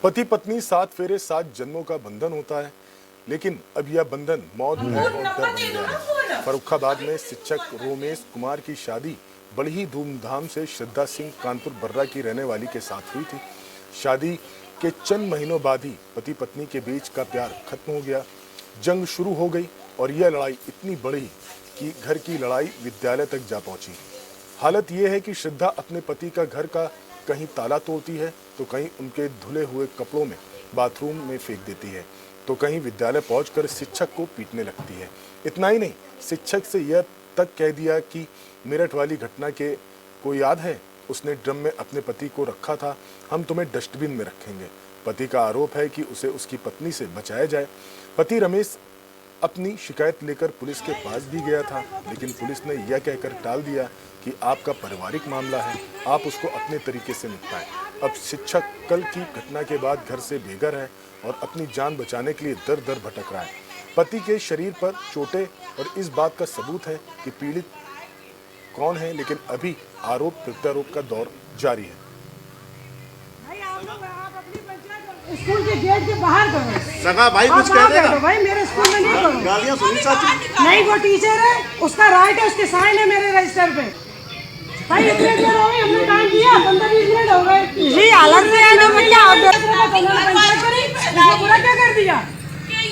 पति पत्नी 7 फेरे 7 जन्मों का बंधन होता है, लेकिन अब यह बंधन मौत भय और डर बन गया है। फर्रुखाबाद में शिक्षक रोमेश कुमार की शादी बड़ी ही धूमधाम से श्रद्धा सिंह कानपुर बर्रा की रहने वाली के साथ हुई थी। शादी के चंद महीनों बाद ही पति पत्नी के बीच का प्यार खत्म हो गया। जंग शुरू हो गई और यह लड़ाई इतनी बढ़ी कि घर की लड़ाई विद्यालय तक जा पहुंची। हालत यह है कि श्रद्धा अपने पति का घर का कहीं ताला तोड़ती है, तो कहीं उनके धुले हुए कपड़ों में बाथरूम में फेंक देती है, तो कहीं विद्यालय पहुंचकर शिक्षक को पीटने लगती है। इतना ही नहीं, शिक्षक से यह तक कह दिया कि मेरठ वाली घटना के को याद है, उसने ड्रम में अपने पति को रखा था, हम तुम्हें डस्टबिन में रखेंगे। पति का आरोप है कि उसे उसकी पत्नी से बचाया जाए। पति रमेश अपनी शिकायत लेकर पुलिस के पास भी गया था, लेकिन पुलिस ने यह कहकर टाल दिया कि आपका पारिवारिक मामला है, आप उसको अपने तरीके से निपटाएं। अब शिक्षक कल की घटना के बाद घर से बेघर है और अपनी जान बचाने के लिए दर दर भटक रहा है। पति के शरीर पर चोटें और इस बात का सबूत है कि पीड़ित कौन है, लेकिन अभी आरोप प्रत्यारोप का दौर जारी है। स्कूल के गेट के बाहर करो। सगा भाई कुछ कह देगा भाई मेरे स्कूल में नहीं करो। गालियां सुनी चाची। नहीं, वो टीचर है, उसका राइट है, उसके साइन है मेरे रजिस्टर पे। भाई इतने देर हो गई, हमने टाइम दिया, 15-20 मिनट हो गए। जी अलग से है तो क्या पूरा क्या कर दिया?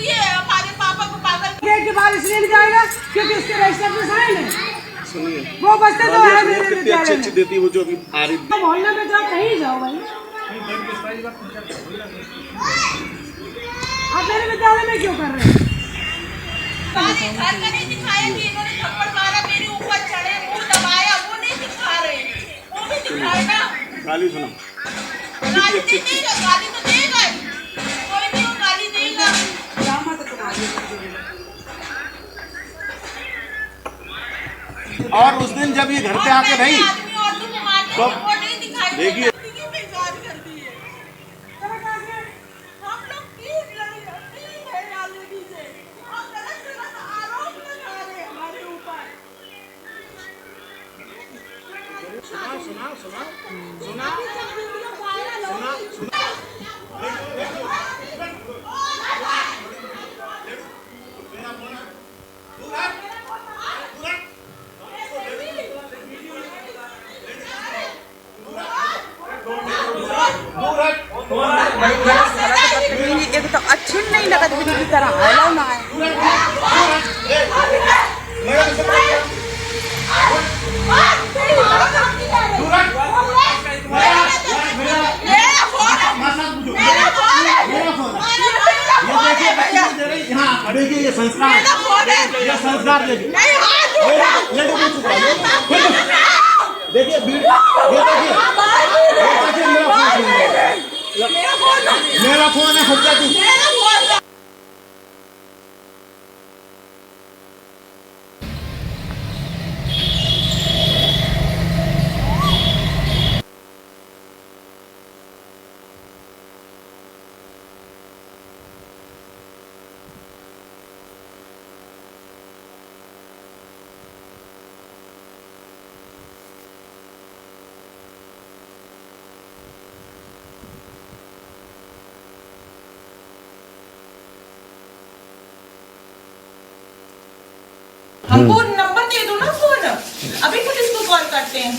ये हमारे पापा को पागल गेट के बाहर इसलिए नहीं जाएगा क्योंकि उसके रजिस्टर पे साइन है। सुनिए वो बच्चे तो है मेरे कितनी विद्यालय अच्छी में। देती है वो जो अभी आ रही तो मोहल्ले में जाओ, कहीं जाओ भाई। आप मेरे विद्यालय में क्यों कर रहे हैं? घर का नहीं दिखाया कि इन्होंने थप्पड़ मारा, मेरे ऊपर चढ़े, मुंह दबाया, वो नहीं दिखा रहे, वो भी दिखाए ना। गाली सुनो गाली तो देगा ही। कोई नहीं वो गाली देगा। और उस दिन जब ये घर पे आके रही आदमी औरतों को मारते तो वो नहीं दिखाई। देखिए कर दी है। हम लोग प्लीज है आलरेडी से और गलत आरोप लगा रहे हैं हमारे ऊपर। एक तो अच्छी नहीं लगत बिजली की तरह हेलो ना है। ये संस्कार देखिए मेरा फोन है खुद का। हमको नंबर दे दो ना फोन, अभी पुलिस को कॉल करते हैं।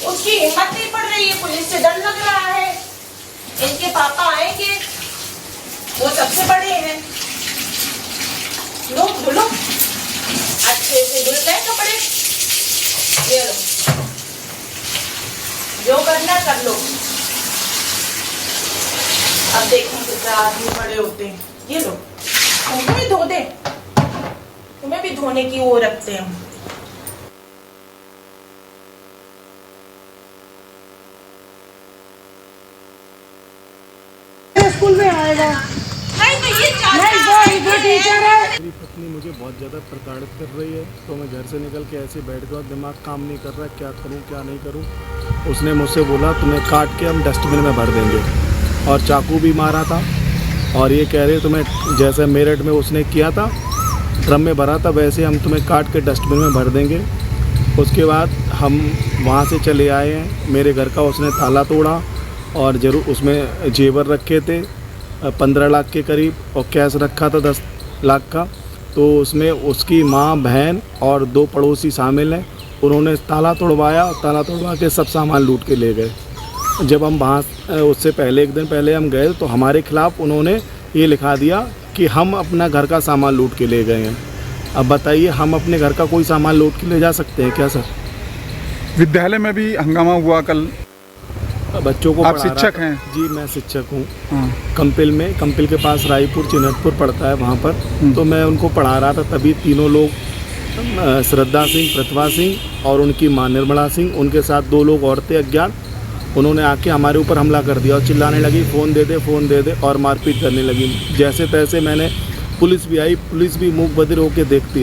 उसकी हिम्मत नहीं पड़ रही है, पुलिस से डर लग रहा है। इनके पापा आएंगे, वो सबसे बड़े हैं। लो धुलो, अच्छे से धुल गए कपड़े, ये लो, जो करना कर लो। अब देखो कितना आदमी बड़े होते हैं। ये लो, तुमको भी धो दे, तुम्हें भी धोने की वो रखते हैं। स्कूल में आएगा नहीं तो ये नहीं, वो टीचर है। मेरी पत्नी मुझे बहुत ज़्यादा प्रताड़ित कर रही है, तो मैं घर से निकल के ऐसे बैठ गया, दिमाग काम नहीं कर रहा है, क्या करूं क्या नहीं करूं। उसने मुझसे बोला तुम्हें काट के हम डस्टबिन में भर देंगे, और चाकू भी मारा था। और ये कह रहे तुम्हें जैसे मेरठ में उसने किया था, ड्रम में भरा था, वैसे हम तुम्हें काट के डस्टबिन में भर देंगे। उसके बाद हम वहाँ से चले आए हैं, मेरे घर का उसने ताला तोड़ा और ज़रूर उसमें जेवर रखे थे 15 लाख के करीब और कैश रखा था 10 लाख का। तो उसमें उसकी माँ, बहन और 2 पड़ोसी शामिल हैं। उन्होंने ताला तोड़वाया, ताला तोड़वा के सब सामान लूट के ले गए। जब हम वहाँ उससे पहले 1 दिन पहले हम गए तो हमारे खिलाफ़ उन्होंने ये लिखा दिया कि हम अपना घर का सामान लूट के ले गए हैं। अब बताइए, हम अपने घर का कोई सामान लूट के ले जा सकते हैं क्या सर? विद्यालय में भी हंगामा हुआ कल। बच्चों को आप पढ़ा रहा शिक्षक था। हैं? जी मैं शिक्षक हूँ। हाँ। कंपिल में, कंपिल के पास रायपुर चिन्हटपुर पड़ता है वहाँ पर। तो मैं उनको पढ़ा रहा था, तभी तीनों लोग श्रद्धा सिंह, प्रतिभा सिंह और उनकी माँ निर्मला सिंह, उनके साथ 2 लोग और थे अज्ञात। उन्होंने आके हमारे ऊपर हमला कर दिया और चिल्लाने लगी फ़ोन दे दे और मारपीट करने लगी। जैसे तैसे मैंने, पुलिस भी आई, पुलिस भी मूक बधिर होकर देखती